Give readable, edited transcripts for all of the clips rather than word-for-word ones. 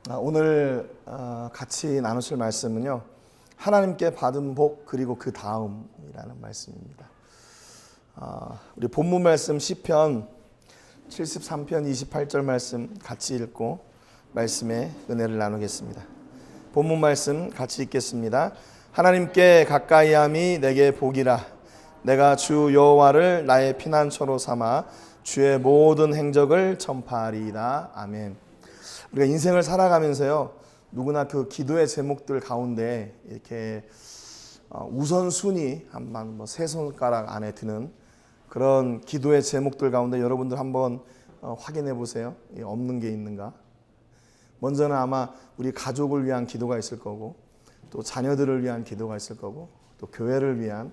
오늘 같이 나누실 말씀은요, 하나님께 받은 복 그리고 그 다음이라는 말씀입니다. 우리 본문 말씀 시편 73편 28절 말씀 같이 읽고 말씀의 은혜를 나누겠습니다. 본문 말씀 같이 읽겠습니다. 하나님께 가까이함이 내게 복이라. 내가 주 여호와를 나의 피난처로 삼아 주의 모든 행적을 전파하리이다. 아멘. 우리가 인생을 살아가면서요, 누구나 그 기도의 제목들 가운데 이렇게 우선순위 한 세 손가락 안에 드는 그런 기도의 제목들 가운데 여러분들 한번 확인해 보세요. 없는 게 있는가? 먼저는 아마 우리 가족을 위한 기도가 있을 거고, 또 자녀들을 위한 기도가 있을 거고, 또 교회를 위한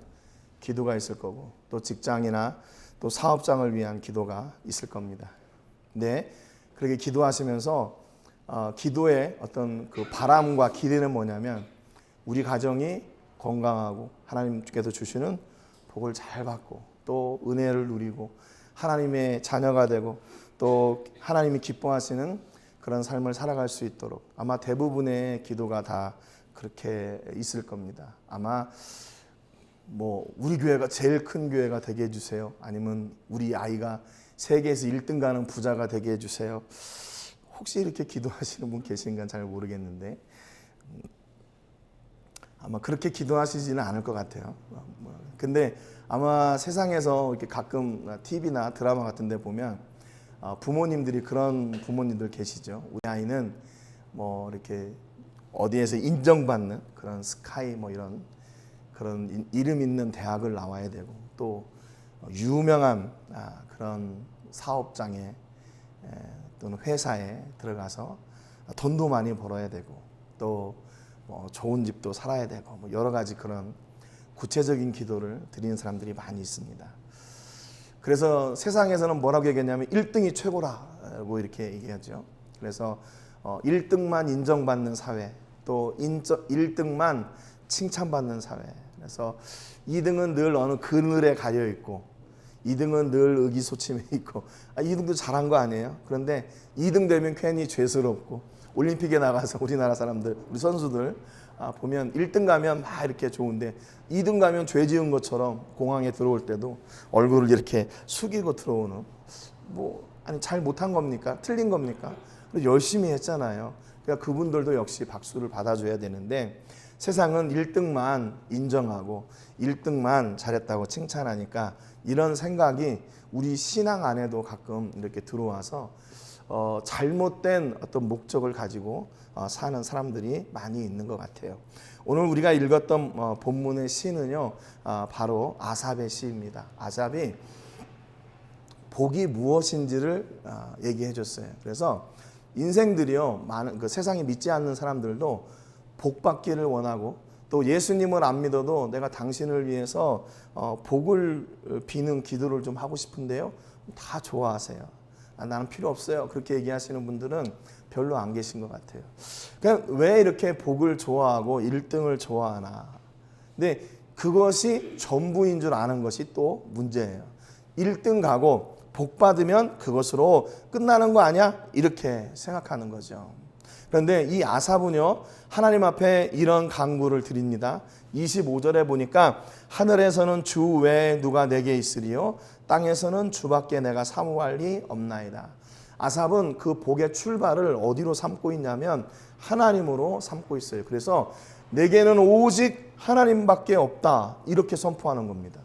기도가 있을 거고, 또 직장이나 또 사업장을 위한 기도가 있을 겁니다. 네, 그렇게 기도하시면서 기도의 어떤 그 바람과 기대는 뭐냐면, 우리 가정이 건강하고 하나님께서 주시는 복을 잘 받고 또 은혜를 누리고 하나님의 자녀가 되고 또 하나님이 기뻐하시는 그런 삶을 살아갈 수 있도록 아마 대부분의 기도가 다 그렇게 있을 겁니다. 아마 우리 교회가 제일 큰 교회가 되게 해주세요. 아니면 우리 아이가 세계에서 1등 가는 부자가 되게 해주세요. 혹시 이렇게 기도하시는 분 계신가 잘 모르겠는데 아마 그렇게 기도하시지는 않을 것 같아요. 근데 아마 세상에서 이렇게 가끔 TV나 드라마 같은 데 보면 부모님들이 그런 부모님들 계시죠. 우리 아이는 이렇게 어디에서 인정받는 그런 스카이 이런 그런 이름 있는 대학을 나와야 되고, 또 유명한 그런 사업장에 또는 회사에 들어가서 돈도 많이 벌어야 되고, 또 좋은 집도 살아야 되고, 여러 가지 그런 구체적인 기도를 드리는 사람들이 많이 있습니다. 그래서 세상에서는 뭐라고 얘기했냐면 1등이 최고라고 이렇게 얘기하죠. 그래서 1등만 인정받는 사회, 또 1등만 칭찬받는 사회. 그래서 2등은 늘 어느 그늘에 가려 있고, 2등은 늘 의기소침해 있고, 2등도 잘한 거 아니에요? 그런데 2등 되면 괜히 죄스럽고, 올림픽에 나가서 우리나라 사람들, 우리 선수들 보면 1등 가면 막 이렇게 좋은데 2등 가면 죄 지은 것처럼 공항에 들어올 때도 얼굴을 이렇게 숙이고 들어오는, 아니 잘 못한 겁니까? 틀린 겁니까? 열심히 했잖아요. 그러니까 그분들도 역시 박수를 받아줘야 되는데, 세상은 1등만 인정하고 1등만 잘했다고 칭찬하니까 이런 생각이 우리 신앙 안에도 가끔 이렇게 들어와서 잘못된 어떤 목적을 가지고 사는 사람들이 많이 있는 것 같아요. 오늘 우리가 읽었던 본문의 시는요, 바로 아삽의 시입니다. 아삽이 복이 무엇인지를 얘기해 줬어요. 그래서 인생들이요, 많은 그 세상에 믿지 않는 사람들도 복 받기를 원하고, 또 예수님을 안 믿어도 내가 당신을 위해서 복을 비는 기도를 좀 하고 싶은데요, 다 좋아하세요. 나는 필요 없어요. 그렇게 얘기하시는 분들은 별로 안 계신 것 같아요. 그러니까 왜 이렇게 복을 좋아하고 1등을 좋아하나? 근데 그것이 전부인 줄 아는 것이 또 문제예요. 1등 가고 복 받으면 그것으로 끝나는 거 아니야? 이렇게 생각하는 거죠. 그런데 이 아삽은요, 하나님 앞에 이런 간구를 드립니다. 25절에 보니까 하늘에서는 주 외에 누가 내게 있으리요, 땅에서는 주밖에 내가 사모할 리 없나이다. 아삽은 그 복의 출발을 어디로 삼고 있냐면 하나님으로 삼고 있어요. 그래서 내게는 오직 하나님밖에 없다, 이렇게 선포하는 겁니다.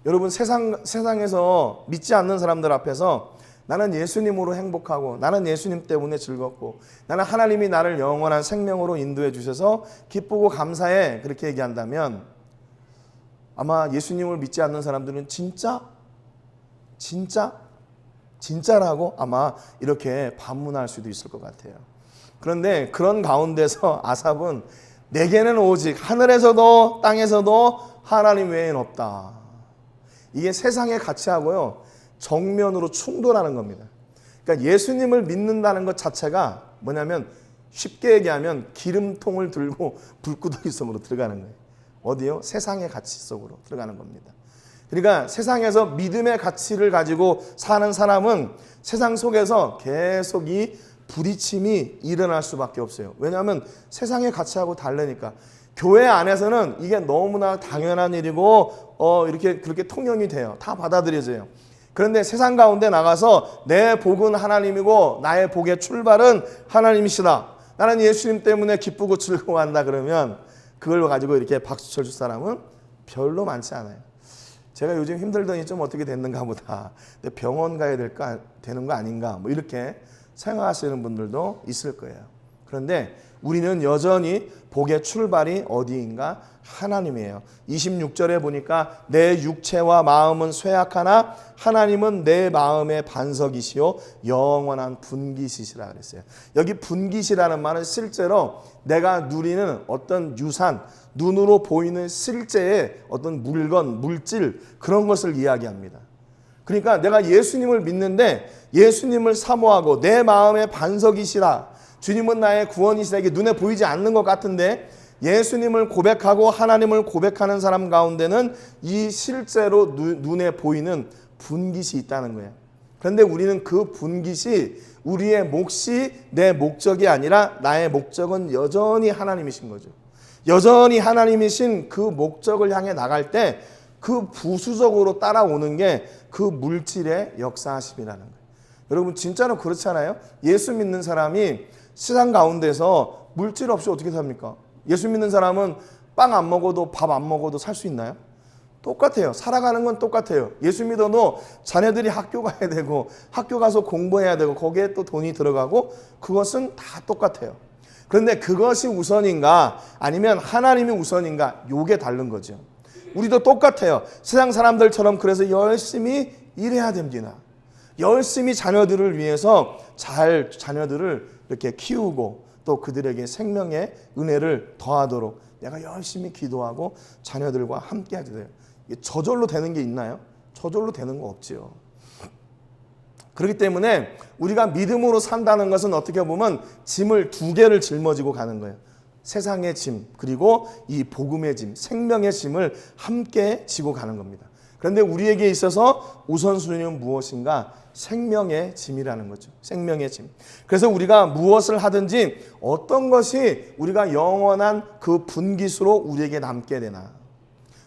여러분, 세상에서 믿지 않는 사람들 앞에서 나는 예수님으로 행복하고, 나는 예수님 때문에 즐겁고, 나는 하나님이 나를 영원한 생명으로 인도해 주셔서 기쁘고 감사해, 그렇게 얘기한다면 아마 예수님을 믿지 않는 사람들은 진짜라고 아마 이렇게 반문할 수도 있을 것 같아요. 그런데 그런 가운데서 아삽은 내게는 오직 하늘에서도 땅에서도 하나님 외에는 없다. 이게 세상의 가치하고요, 정면으로 충돌하는 겁니다. 그러니까 예수님을 믿는다는 것 자체가 뭐냐면, 쉽게 얘기하면 기름통을 들고 불구덩이 속으로 들어가는 거예요. 어디요? 세상의 가치 속으로 들어가는 겁니다. 그러니까 세상에서 믿음의 가치를 가지고 사는 사람은 세상 속에서 계속 이 부딪힘이 일어날 수밖에 없어요. 왜냐하면 세상의 가치하고 다르니까. 교회 안에서는 이게 너무나 당연한 일이고 이렇게 그렇게 통용이 돼요. 다 받아들여져요. 그런데 세상 가운데 나가서 내 복은 하나님이고 나의 복의 출발은 하나님이시다. 나는 예수님 때문에 기쁘고 즐거워한다. 그러면 그걸 가지고 이렇게 박수 쳐줄 사람은 별로 많지 않아요. 제가 요즘 힘들더니 좀 어떻게 됐는가 보다. 근데 병원 가야 되는 거 아닌가. 뭐 이렇게 생각하시는 분들도 있을 거예요. 그런데 우리는 여전히 복의 출발이 어디인가? 하나님이에요. 26절에 보니까 내 육체와 마음은 쇠약하나 하나님은 내 마음의 반석이시요 영원한 분깃이시라 그랬어요. 여기 분깃이라는 말은 실제로 내가 누리는 어떤 유산, 눈으로 보이는 실제의 어떤 물건, 물질 그런 것을 이야기합니다. 그러니까 내가 예수님을 믿는데 예수님을 사모하고 내 마음의 반석이시라, 주님은 나의 구원이시라, 이게 눈에 보이지 않는 것 같은데 예수님을 고백하고 하나님을 고백하는 사람 가운데는 이 실제로 눈에 보이는 분깃이 있다는 거예요. 그런데 우리는 그 분깃이 우리의 몫이 내 목적이 아니라 나의 목적은 여전히 하나님이신 거죠. 여전히 하나님이신 그 목적을 향해 나갈 때 그 부수적으로 따라오는 게 그 물질의 역사하심이라는 거예요. 여러분 진짜로 그렇잖아요. 예수 믿는 사람이 세상 가운데서 물질 없이 어떻게 삽니까? 예수 믿는 사람은 빵 안 먹어도 밥 안 먹어도 살 수 있나요? 똑같아요. 살아가는 건 똑같아요. 예수 믿어도 자녀들이 학교 가야 되고 학교 가서 공부해야 되고 거기에 또 돈이 들어가고 그것은 다 똑같아요. 그런데 그것이 우선인가 아니면 하나님이 우선인가, 요게 다른 거죠. 우리도 똑같아요. 세상 사람들처럼 그래서 열심히 일해야 됩니다. 열심히 자녀들을 위해서 잘 자녀들을 이렇게 키우고 또 그들에게 생명의 은혜를 더하도록 내가 열심히 기도하고 자녀들과 함께 하게 돼요. 저절로 되는 게 있나요? 저절로 되는 거 없지요. 그렇기 때문에 우리가 믿음으로 산다는 것은 어떻게 보면 짐을 두 개를 짊어지고 가는 거예요. 세상의 짐 그리고 이 복음의 짐, 생명의 짐을 함께 지고 가는 겁니다. 그런데 우리에게 있어서 우선순위는 무엇인가? 생명의 짐이라는 거죠. 생명의 짐. 그래서 우리가 무엇을 하든지 어떤 것이 우리가 영원한 그 분깃으로 우리에게 남게 되나.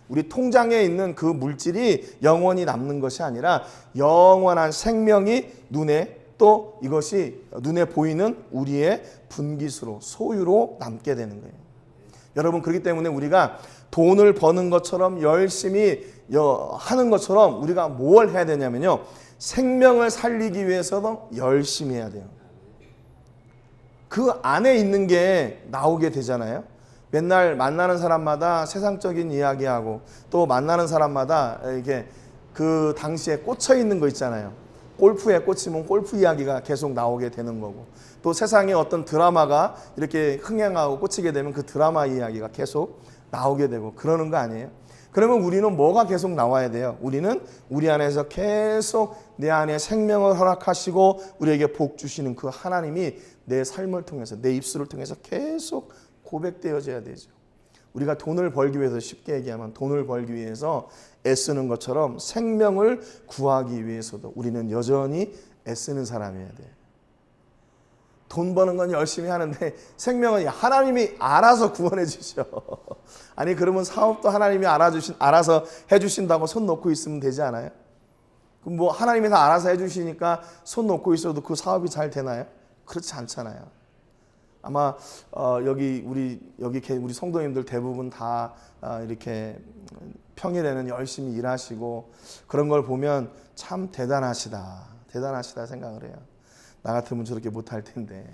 우리 통장에 있는 그 물질이 영원히 남는 것이 아니라 영원한 생명이 눈에, 또 이것이 눈에 보이는 우리의 분깃으로, 소유로 남게 되는 거예요. 여러분, 그렇기 때문에 우리가 돈을 버는 것처럼 열심히 하는 것처럼 우리가 뭘 해야 되냐면요, 생명을 살리기 위해서도 열심히 해야 돼요. 그 안에 있는 게 나오게 되잖아요. 맨날 만나는 사람마다 세상적인 이야기하고 또 만나는 사람마다 이게 그 당시에 꽂혀 있는 거 있잖아요. 골프에 꽂히면 골프 이야기가 계속 나오게 되는 거고, 또 세상에 어떤 드라마가 이렇게 흥행하고 꽂히게 되면 그 드라마 이야기가 계속 나오게 되고 그러는 거 아니에요? 그러면 우리는 뭐가 계속 나와야 돼요? 우리는 우리 안에서 계속 내 안에 생명을 허락하시고 우리에게 복 주시는 그 하나님이 내 삶을 통해서, 내 입술을 통해서 계속 고백되어져야 되죠. 우리가 돈을 벌기 위해서, 쉽게 얘기하면 돈을 벌기 위해서 애쓰는 것처럼 생명을 구하기 위해서도 우리는 여전히 애쓰는 사람이어야 돼요. 돈 버는 건 열심히 하는데 생명은 하나님이 알아서 구원해 주셔. 아니 그러면 사업도 하나님이 알아서 해주신다고 손 놓고 있으면 되지 않아요? 그럼 뭐 하나님이 다 알아서 해주시니까 손 놓고 있어도 그 사업이 잘 되나요? 그렇지 않잖아요. 아마 여기 우리 성도님들 대부분 다 이렇게 평일에는 열심히 일하시고 그런 걸 보면 참 대단하시다 생각을 해요. 나 같으면 저렇게 못할 텐데.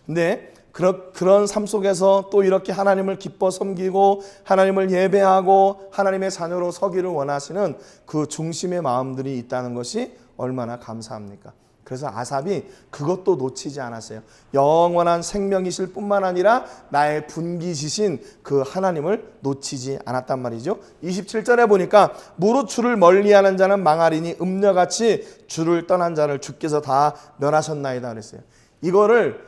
근데 그런 삶 속에서 또 이렇게 하나님을 기뻐 섬기고 하나님을 예배하고 하나님의 자녀로 서기를 원하시는 그 중심의 마음들이 있다는 것이 얼마나 감사합니까? 그래서 아삽이 그것도 놓치지 않았어요. 영원한 생명이실 뿐만 아니라 나의 분깃이신 그 하나님을 놓치지 않았단 말이죠. 27절에 보니까 무릇 주를 멀리하는 자는 망하리니 음녀같이 주를 떠난 자를 주께서 다 멸하셨나이다 그랬어요. 이거를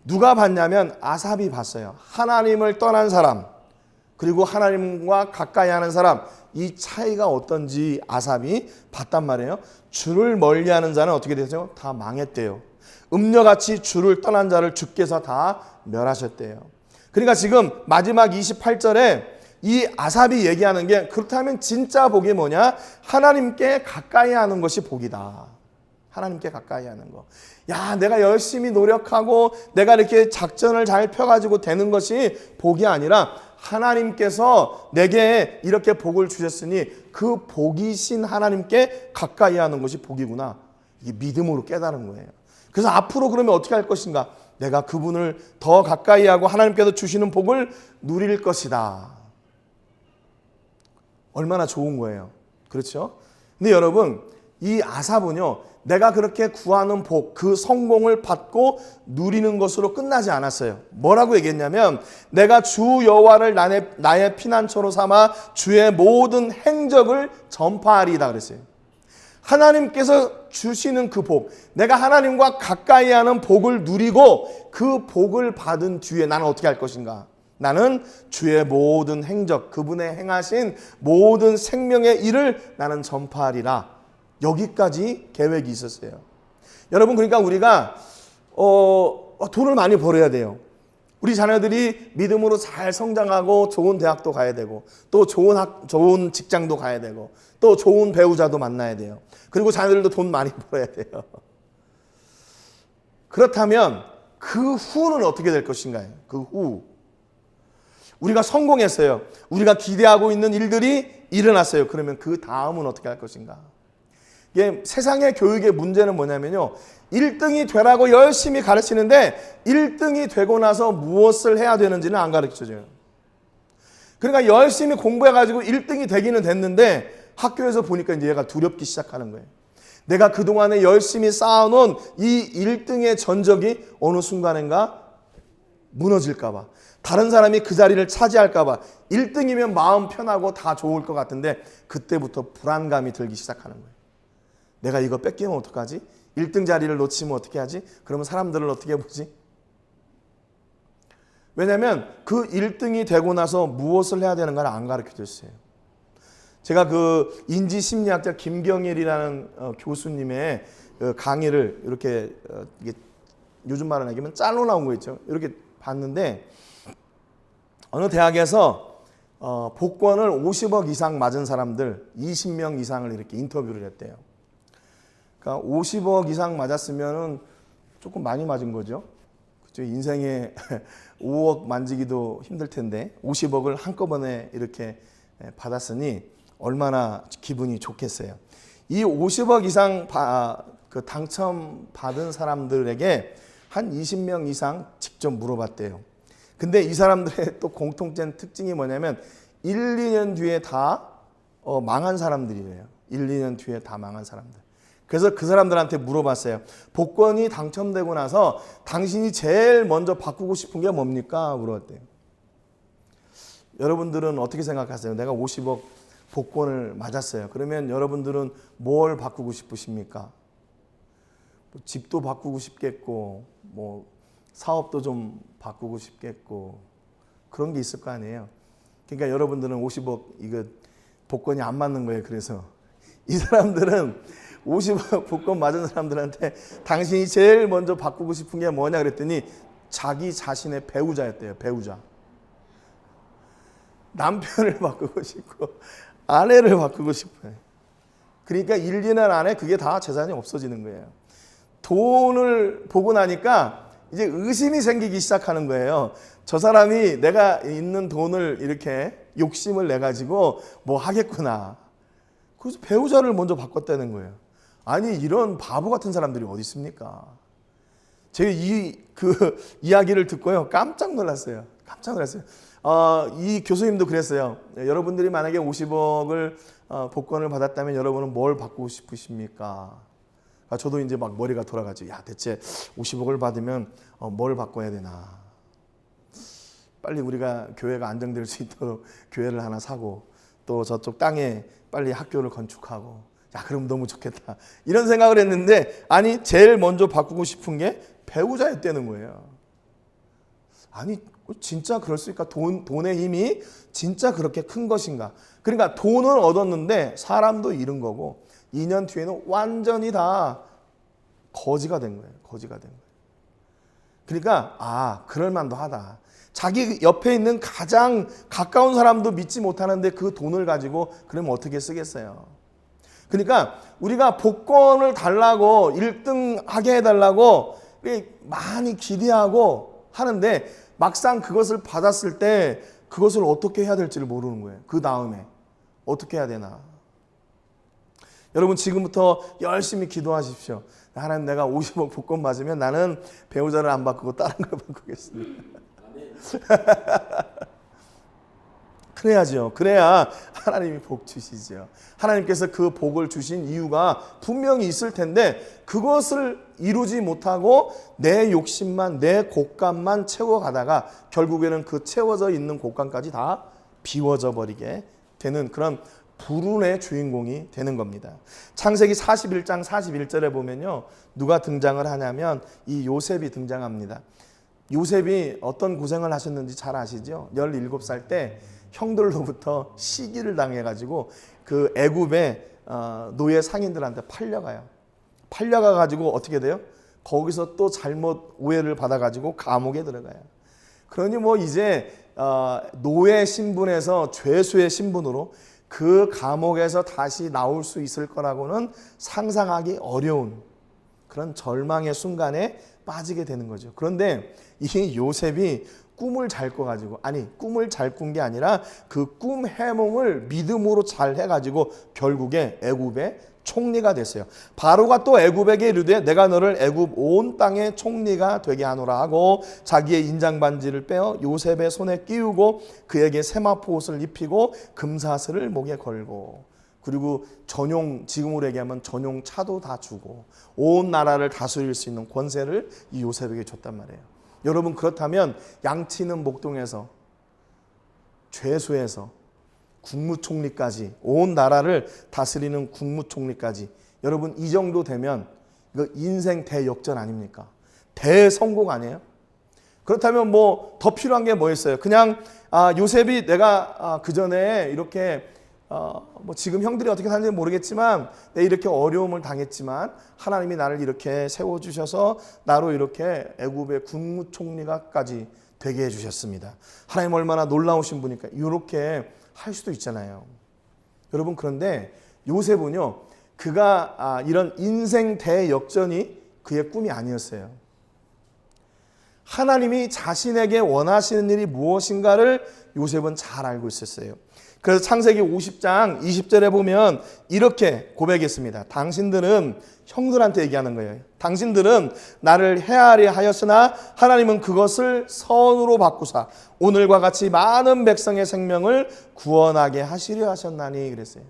누가 봤냐면 아삽이 봤어요. 하나님을 떠난 사람 그리고 하나님과 가까이 하는 사람, 이 차이가 어떤지 아삽이 봤단 말이에요. 주를 멀리하는 자는 어떻게 되죠? 다 망했대요. 음녀같이 주를 떠난 자를 주께서 다 멸하셨대요. 그러니까 지금 마지막 28절에 이 아삽이 얘기하는 게, 그렇다면 진짜 복이 뭐냐? 하나님께 가까이 하는 것이 복이다. 하나님께 가까이 하는 거. 야, 내가 열심히 노력하고 내가 이렇게 작전을 잘 펴가지고 되는 것이 복이 아니라 하나님께서 내게 이렇게 복을 주셨으니 그 복이신 하나님께 가까이 하는 것이 복이구나. 이게 믿음으로 깨달은 거예요. 그래서 앞으로 그러면 어떻게 할 것인가? 내가 그분을 더 가까이 하고 하나님께서 주시는 복을 누릴 것이다. 얼마나 좋은 거예요. 그렇죠? 근데 여러분, 이 아삽은요, 내가 그렇게 구하는 복, 그 성공을 받고 누리는 것으로 끝나지 않았어요. 뭐라고 얘기했냐면, 내가 주 여호와를 나의 피난처로 삼아 주의 모든 행적을 전파하리이다 그랬어요. 하나님께서 주시는 그 복, 내가 하나님과 가까이 하는 복을 누리고 그 복을 받은 뒤에 나는 어떻게 할 것인가? 나는 주의 모든 행적, 그분의 행하신 모든 생명의 일을 나는 전파하리라. 여기까지 계획이 있었어요. 여러분, 그러니까 우리가 돈을 많이 벌어야 돼요. 우리 자녀들이 믿음으로 잘 성장하고 좋은 대학도 가야 되고, 또 좋은 직장도 가야 되고, 또 좋은 배우자도 만나야 돼요. 그리고 자녀들도 돈 많이 벌어야 돼요. 그렇다면 그 후는 어떻게 될 것인가요? 그 후. 우리가 성공했어요. 우리가 기대하고 있는 일들이 일어났어요. 그러면 그 다음은 어떻게 할 것인가? 이게 세상의 교육의 문제는 뭐냐면요, 1등이 되라고 열심히 가르치는데 1등이 되고 나서 무엇을 해야 되는지는 안 가르쳐줘요. 그러니까 열심히 공부해가지고 1등이 되기는 됐는데 학교에서 보니까 이제 얘가 두렵기 시작하는 거예요. 내가 그동안에 열심히 쌓아놓은 이 1등의 전적이 어느 순간인가 무너질까봐, 다른 사람이 그 자리를 차지할까봐, 1등이면 마음 편하고 다 좋을 것 같은데 그때부터 불안감이 들기 시작하는 거예요. 내가 이거 뺏기면 어떡하지? 1등 자리를 놓치면 어떻게 하지? 그러면 사람들을 어떻게 보지? 왜냐하면 그 1등이 되고 나서 무엇을 해야 되는가를 안 가르쳐 줬어요. 제가 그 인지심리학자 김경일이라는 교수님의 강의를 이렇게 이게 요즘 말로 얘기하면 짤로 나온 거 있죠. 이렇게 봤는데 어느 대학에서 복권을 50억 이상 맞은 사람들 20명 이상을 이렇게 인터뷰를 했대요. 그러니까 50억 이상 맞았으면은 조금 많이 맞은 거죠. 그렇죠? 인생에 5억 만지기도 힘들 텐데 50억을 한꺼번에 이렇게 받았으니 얼마나 기분이 좋겠어요. 이 50억 이상 그 당첨 받은 사람들에게 한 20명 이상 직접 물어봤대요. 근데 이 사람들의 또 공통된 특징이 뭐냐면 1, 2년 뒤에 다 망한 사람들이래요. 1, 2년 뒤에 다 망한 사람들. 그래서 그 사람들한테 물어봤어요. 복권이 당첨되고 나서 당신이 제일 먼저 바꾸고 싶은 게 뭡니까? 물어봤대요. 여러분들은 어떻게 생각하세요? 내가 50억 복권을 맞았어요. 그러면 여러분들은 뭘 바꾸고 싶으십니까? 뭐 집도 바꾸고 싶겠고, 뭐 사업도 좀 바꾸고 싶겠고, 그런 게 있을 거 아니에요. 그러니까 여러분들은 50억 이거 복권이 안 맞는 거예요. 그래서 이 사람들은 50억 복권 맞은 사람들한테 당신이 제일 먼저 바꾸고 싶은 게 뭐냐 그랬더니 자기 자신의 배우자였대요. 배우자. 남편을 바꾸고 싶고 아내를 바꾸고 싶어요. 그러니까 1, 2년 안에 그게 다 재산이 없어지는 거예요. 돈을 보고 나니까 이제 의심이 생기기 시작하는 거예요. 저 사람이 내가 있는 돈을 이렇게 욕심을 내가지고 뭐 하겠구나. 그래서 배우자를 먼저 바꿨다는 거예요. 아니, 이런 바보 같은 사람들이 어디 있습니까? 제가 그 이야기를 듣고요, 깜짝 놀랐어요. 깜짝 놀랐어요. 이 교수님도 그랬어요. 여러분들이 만약에 50억을 복권을 받았다면 여러분은 뭘 바꾸고 싶으십니까? 저도 이제 막 머리가 돌아가죠. 야, 대체 50억을 받으면 뭘 바꿔야 되나? 빨리 우리가 교회가 안정될 수 있도록 교회를 하나 사고, 또 저쪽 땅에 빨리 학교를 건축하고, 야, 그럼 너무 좋겠다. 이런 생각을 했는데, 아니, 제일 먼저 바꾸고 싶은 게 배우자였다는 거예요. 아니, 진짜 그럴 수 있을까? 돈의 힘이 진짜 그렇게 큰 것인가? 그러니까 돈을 얻었는데 사람도 잃은 거고 2년 뒤에는 완전히 다 거지가 된 거예요. 거지가 된 거예요. 그러니까 그럴만도 하다. 자기 옆에 있는 가장 가까운 사람도 믿지 못하는데 그 돈을 가지고 그러면 어떻게 쓰겠어요? 그러니까 우리가 복권을 달라고 1등 하게 해달라고 많이 기대하고 하는데 막상 그것을 받았을 때 그것을 어떻게 해야 될지를 모르는 거예요. 그 다음에 어떻게 해야 되나. 여러분 지금부터 열심히 기도하십시오. 하나님, 내가 50억 복권 맞으면 나는 배우자를 안 바꾸고 다른 걸 바꾸겠습니다. 그래야죠. 그래야 하나님이 복 주시죠. 하나님께서 그 복을 주신 이유가 분명히 있을 텐데 그것을 이루지 못하고 내 욕심만, 내 곳간만 채워가다가 결국에는 그 채워져 있는 곳간까지 다 비워져 버리게 되는 그런 불운의 주인공이 되는 겁니다. 창세기 41장 41절에 보면요, 누가 등장을 하냐면 이 요셉이 등장합니다. 요셉이 어떤 고생을 하셨는지 잘 아시죠? 17살 때 형들로부터 시기를 당해가지고 그 애굽의 노예 상인들한테 팔려가요. 팔려가가지고 어떻게 돼요? 거기서 또 잘못 오해를 받아가지고 감옥에 들어가요. 그러니 뭐 이제 노예 신분에서 죄수의 신분으로 그 감옥에서 다시 나올 수 있을 거라고는 상상하기 어려운 그런 절망의 순간에 빠지게 되는 거죠. 그런데 이 요셉이 꿈을 잘 꿔가지고, 꿈을 잘 꾼 게 아니라 그 꿈 해몽을 믿음으로 잘 해가지고 결국에 애굽의 총리가 됐어요. 바로가 또 애굽에게 이르되 내가 너를 애굽 온 땅의 총리가 되게 하노라 하고 자기의 인장 반지를 빼어 요셉의 손에 끼우고 그에게 세마포 옷을 입히고 금사슬을 목에 걸고, 그리고 전용, 지금으로 얘기하면 전용 차도 다 주고 온 나라를 다스릴 수 있는 권세를 이 요셉에게 줬단 말이에요. 여러분, 그렇다면 양치는 목동에서 죄수에서 국무총리까지, 온 나라를 다스리는 국무총리까지, 여러분 이 정도 되면 이거 인생 대역전 아닙니까? 대성공 아니에요? 그렇다면 뭐 더 필요한 게 뭐 있어요? 그냥 요셉이 내가 그 전에 이렇게 뭐 지금 형들이 어떻게 사는지 모르겠지만 내가 이렇게 어려움을 당했지만 하나님이 나를 이렇게 세워주셔서 나로 이렇게 애굽의 국무총리가까지 되게 해주셨습니다. 하나님 얼마나 놀라우신 분이니까 이렇게 할 수도 있잖아요. 여러분, 그런데 요셉은요, 그가 이런 인생 대역전이 그의 꿈이 아니었어요. 하나님이 자신에게 원하시는 일이 무엇인가를 요셉은 잘 알고 있었어요. 그래서 창세기 50장 20절에 보면 이렇게 고백했습니다. 당신들은, 형들한테 얘기하는 거예요. 당신들은 나를 해하려 하였으나 하나님은 그것을 선으로 바꾸사 오늘과 같이 많은 백성의 생명을 구원하게 하시려 하셨나니 그랬어요.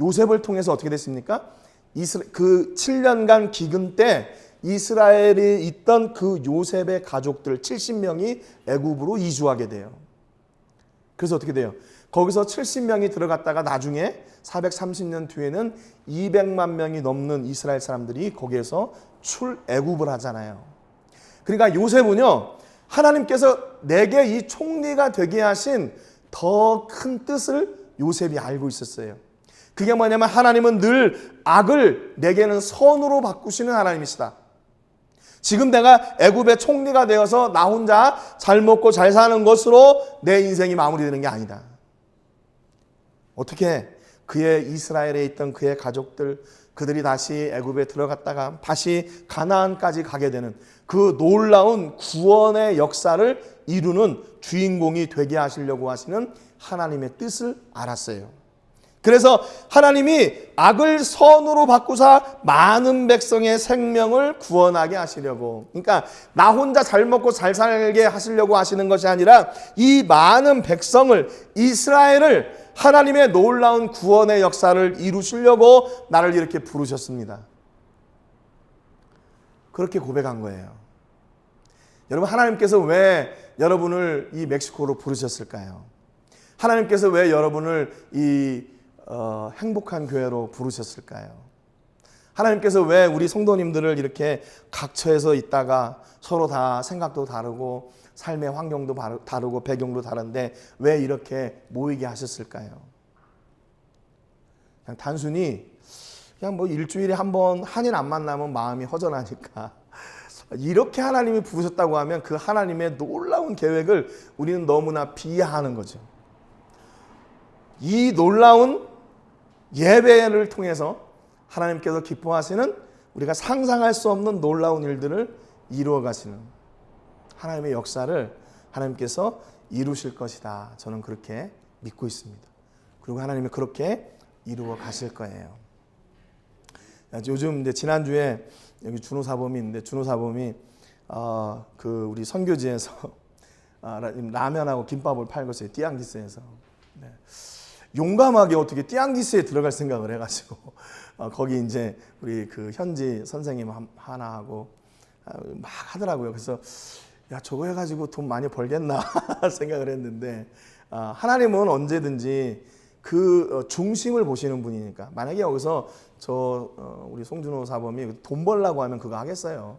요셉을 통해서 어떻게 됐습니까? 그 7년간 기근 때 이스라엘에 있던 그 요셉의 가족들 70명이 애굽으로 이주하게 돼요. 그래서 어떻게 돼요? 거기서 70명이 들어갔다가 나중에 430년 뒤에는 200만 명이 넘는 이스라엘 사람들이 거기에서 출애굽을 하잖아요. 그러니까 요셉은요, 하나님께서 내게 이 총리가 되게 하신 더 큰 뜻을 요셉이 알고 있었어요. 그게 뭐냐면 하나님은 늘 악을 내게는 선으로 바꾸시는 하나님이시다. 지금 내가 애굽의 총리가 되어서 나 혼자 잘 먹고 잘 사는 것으로 내 인생이 마무리되는 게 아니다. 어떻게 그의 이스라엘에 있던 그의 가족들, 그들이 다시 애굽에 들어갔다가 다시 가나안까지 가게 되는 그 놀라운 구원의 역사를 이루는 주인공이 되게 하시려고 하시는 하나님의 뜻을 알았어요. 그래서 하나님이 악을 선으로 바꾸사 많은 백성의 생명을 구원하게 하시려고, 그러니까 나 혼자 잘 먹고 잘 살게 하시려고 하시는 것이 아니라 이 많은 백성을, 이스라엘을 하나님의 놀라운 구원의 역사를 이루시려고 나를 이렇게 부르셨습니다. 그렇게 고백한 거예요. 여러분, 하나님께서 왜 여러분을 이 멕시코로 부르셨을까요? 하나님께서 왜 여러분을 이 행복한 교회로 부르셨을까요? 하나님께서 왜 우리 성도님들을 이렇게 각처에서 있다가 서로 다 생각도 다르고 삶의 환경도 다르고 배경도 다른데 왜 이렇게 모이게 하셨을까요? 그냥 단순히 그냥 뭐 일주일에 한 번 한일 안 만나면 마음이 허전하니까 이렇게 하나님이 부르셨다고 하면 그 하나님의 놀라운 계획을 우리는 너무나 비하하는 거죠. 이 놀라운 예배를 통해서 하나님께서 기뻐하시는 우리가 상상할 수 없는 놀라운 일들을 이루어 가시는 하나님의 역사를 하나님께서 이루실 것이다. 저는 그렇게 믿고 있습니다. 그리고 하나님이 그렇게 이루어 가실 거예요. 요즘 이제 지난주에 여기 준호 사범이 있는데 준호 사범이 그 우리 선교지에서 라면하고 김밥을 팔고 있어요. 띠앙기스에서. 네. 용감하게 어떻게 띠앙기스에 들어갈 생각을 해가지고 거기 이제 우리 그 현지 선생님 하나하고 막 하더라고요. 그래서 야 저거 해가지고 돈 많이 벌겠나 생각을 했는데 하나님은 언제든지 그 중심을 보시는 분이니까 만약에 여기서 우리 송준호 사범이 돈 벌라고 하면 그거 하겠어요.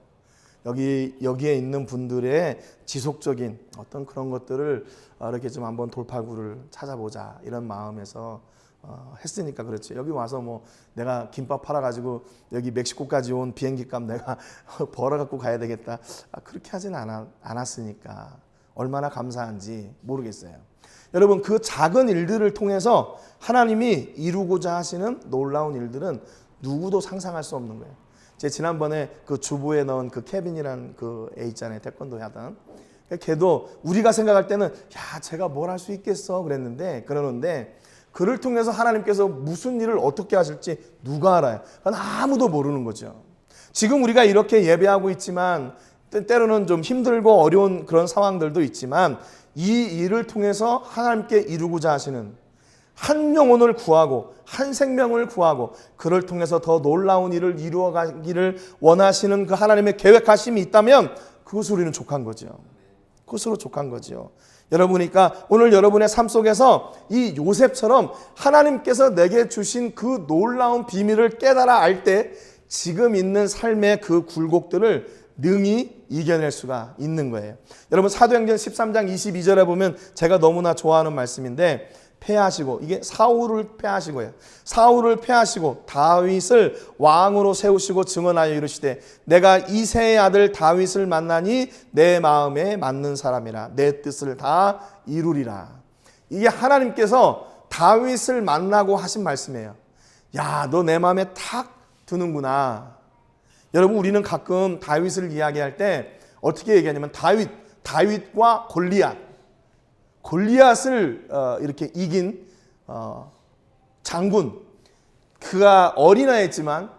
여기에 있는 분들의 지속적인 어떤 그런 것들을 이렇게 좀 한번 돌파구를 찾아보자 이런 마음에서 했으니까 그렇지. 여기 와서 뭐 내가 김밥 팔아가지고 여기 멕시코까지 온 비행기 값 내가 벌어갖고 가야 되겠다. 그렇게 하진 않았으니까 얼마나 감사한지 모르겠어요. 여러분 그 작은 일들을 통해서 하나님이 이루고자 하시는 놀라운 일들은 누구도 상상할 수 없는 거예요. 제 지난번에 그 주부에 넣은 그 케빈이라는 그 애 있잖아요. 태권도 하던. 걔도 우리가 생각할 때는 야 제가 뭘 할 수 있겠어 그러는데 그를 통해서 하나님께서 무슨 일을 어떻게 하실지 누가 알아요? 그건 아무도 모르는 거죠. 지금 우리가 이렇게 예배하고 있지만 때로는 좀 힘들고 어려운 그런 상황들도 있지만 이 일을 통해서 하나님께 이루고자 하시는 한 영혼을 구하고 한 생명을 구하고 그를 통해서 더 놀라운 일을 이루어가기를 원하시는 그 하나님의 계획하심이 있다면 그것으로 우리는 족한 거죠. 그것으로 족한 거죠. 여러분이니까 오늘 여러분의 삶 속에서 이 요셉처럼 하나님께서 내게 주신 그 놀라운 비밀을 깨달아 알 때 지금 있는 삶의 그 굴곡들을 능히 이겨낼 수가 있는 거예요. 여러분 사도행전 13장 22절에 보면 제가 너무나 좋아하는 말씀인데 패하시고 이게 사울을 패하시고요. 사울을 패하시고 다윗을 왕으로 세우시고 증언하여 이르시되 내가 이새의 아들 다윗을 만나니 내 마음에 맞는 사람이라 내 뜻을 다 이루리라. 이게 하나님께서 다윗을 만나고 하신 말씀이에요. 야, 너 내 마음에 탁 드는구나. 여러분 우리는 가끔 다윗을 이야기할 때 어떻게 얘기하냐면 다윗과 골리앗을 이렇게 이긴 장군. 그가 어린아이였지만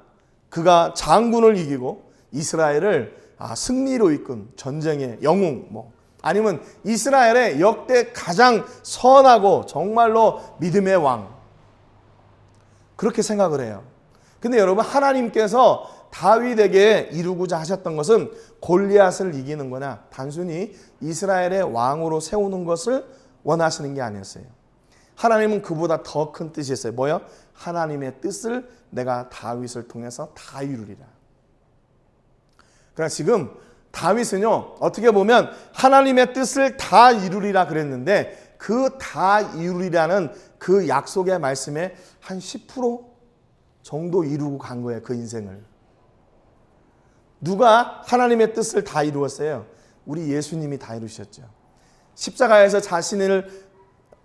그가 장군을 이기고 이스라엘을 승리로 이끈 전쟁의 영웅 아니면 이스라엘의 역대 가장 선하고 정말로 믿음의 왕. 그렇게 생각을 해요. 근데 여러분 하나님께서 다윗에게 이루고자 하셨던 것은 골리앗을 이기는 거나 단순히 이스라엘의 왕으로 세우는 것을 원하시는 게 아니었어요. 하나님은 그보다 더 큰 뜻이 있어요. 뭐요? 하나님의 뜻을 내가 다윗을 통해서 다 이루리라. 그러니까 지금 다윗은요 어떻게 보면 하나님의 뜻을 다 이루리라 그랬는데 그 다 이루리라는 그 약속의 말씀에 한 10% 정도 이루고 간 거예요. 그 인생을. 누가 하나님의 뜻을 다 이루었어요? 우리 예수님이 다 이루셨죠. 십자가에서 자신을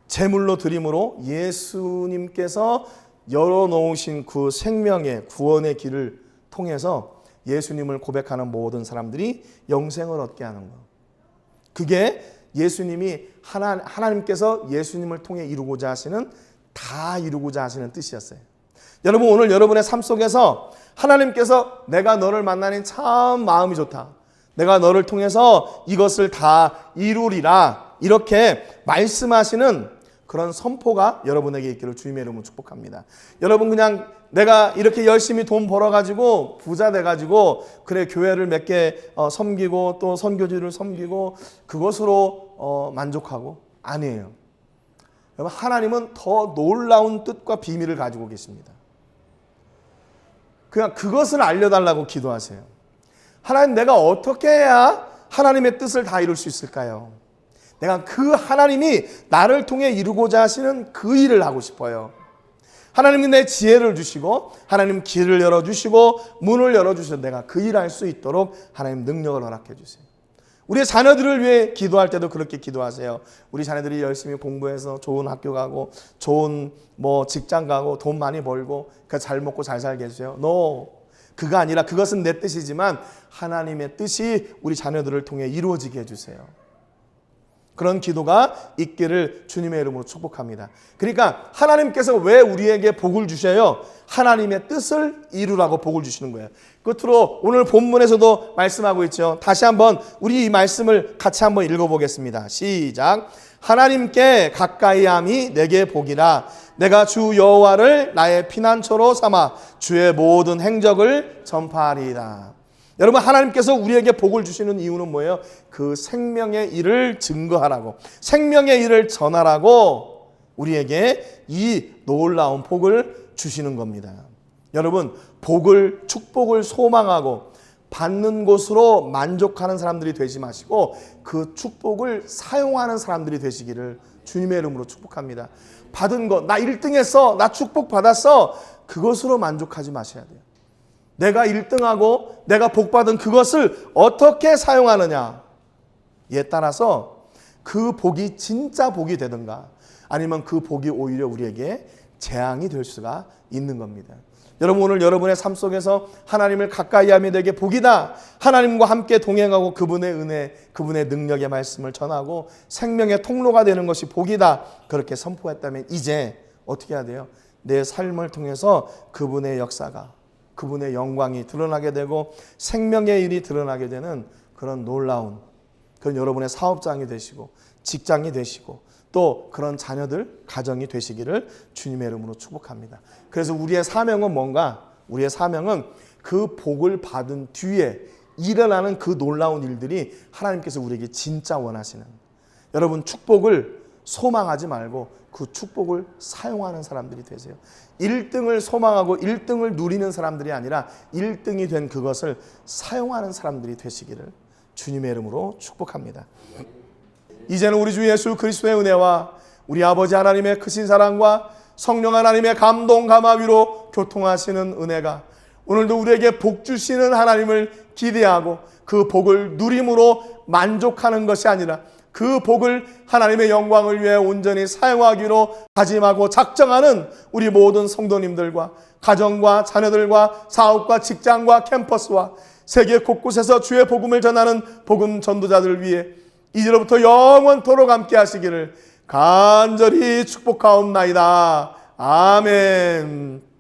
제물로 드림으로 예수님께서 열어놓으신 그 생명의 구원의 길을 통해서 예수님을 고백하는 모든 사람들이 영생을 얻게 하는 것. 그게 예수님이 하나님께서 예수님을 통해 이루고자 하시는 다 이루고자 하시는 뜻이었어요. 여러분 오늘 여러분의 삶 속에서 하나님께서 내가 너를 만나니 참 마음이 좋다. 내가 너를 통해서 이것을 다 이루리라. 이렇게 말씀하시는 그런 선포가 여러분에게 있기를 주님의 이름으로 축복합니다. 여러분 그냥 내가 이렇게 열심히 돈 벌어가지고 부자 돼가지고 그래 교회를 몇 개 섬기고 또 선교지를 섬기고 그것으로 만족하고 아니에요. 여러분 하나님은 더 놀라운 뜻과 비밀을 가지고 계십니다. 그냥 그것을 알려달라고 기도하세요. 하나님 내가 어떻게 해야 하나님의 뜻을 다 이룰 수 있을까요? 내가 그 하나님이 나를 통해 이루고자 하시는 그 일을 하고 싶어요. 하나님은 내 지혜를 주시고 하나님 길을 열어주시고 문을 열어주셔서 내가 그 일할 수 있도록 하나님 능력을 허락해 주세요. 우리의 자녀들을 위해 기도할 때도 그렇게 기도하세요. 우리 자녀들이 열심히 공부해서 좋은 학교 가고 좋은 직장 가고 돈 많이 벌고 잘 먹고 잘 살게 해주세요. 그가 아니라 그것은 내 뜻이지만 하나님의 뜻이 우리 자녀들을 통해 이루어지게 해주세요. 그런 기도가 있기를 주님의 이름으로 축복합니다. 그러니까 하나님께서 왜 우리에게 복을 주셔요? 하나님의 뜻을 이루라고 복을 주시는 거예요. 끝으로 오늘 본문에서도 말씀하고 있죠. 다시 한번 우리 이 말씀을 같이 한번 읽어보겠습니다. 시작. 하나님께 가까이함이 내게 복이라. 내가 주 여호와를 나의 피난처로 삼아 주의 모든 행적을 전파하리이다. 여러분, 하나님께서 우리에게 복을 주시는 이유는 뭐예요? 그 생명의 일을 증거하라고, 생명의 일을 전하라고 우리에게 이 놀라운 복을 주시는 겁니다. 여러분, 축복을 소망하고 받는 것으로 만족하는 사람들이 되지 마시고 그 축복을 사용하는 사람들이 되시기를 주님의 이름으로 축복합니다. 받은 것, 나 1등했어, 나 축복 받았어, 그것으로 만족하지 마셔야 돼요. 내가 1등하고 내가 복받은 그것을 어떻게 사용하느냐에 따라서 그 복이 진짜 복이 되든가 아니면 그 복이 오히려 우리에게 재앙이 될 수가 있는 겁니다. 여러분, 오늘 여러분의 삶 속에서 하나님을 가까이 함이 되게 복이다. 하나님과 함께 동행하고 그분의 은혜, 그분의 능력의 말씀을 전하고 생명의 통로가 되는 것이 복이다. 그렇게 선포했다면 이제 어떻게 해야 돼요? 내 삶을 통해서 그분의 역사가, 그분의 영광이 드러나게 되고 생명의 일이 드러나게 되는 그런 놀라운 그런 여러분의 사업장이 되시고 직장이 되시고 또 그런 자녀들, 가정이 되시기를 주님의 이름으로 축복합니다. 그래서 우리의 사명은 뭔가? 우리의 사명은 그 복을 받은 뒤에 일어나는 그 놀라운 일들이 하나님께서 우리에게 진짜 원하시는, 여러분 축복을 소망하지 말고 그 축복을 사용하는 사람들이 되세요. 1등을 소망하고 1등을 누리는 사람들이 아니라 1등이 된 그것을 사용하는 사람들이 되시기를 주님의 이름으로 축복합니다. 이제는 우리 주 예수 그리스도의 은혜와 우리 아버지 하나님의 크신 사랑과 성령 하나님의 감동 감화 위로 교통하시는 은혜가 오늘도 우리에게 복 주시는 하나님을 기대하고 그 복을 누림으로 만족하는 것이 아니라 그 복을 하나님의 영광을 위해 온전히 사용하기로 다짐하고 작정하는 우리 모든 성도님들과 가정과 자녀들과 사업과 직장과 캠퍼스와 세계 곳곳에서 주의 복음을 전하는 복음 전도자들을 위해 이제로부터 영원토록 함께 하시기를 간절히 축복하옵나이다. 아멘.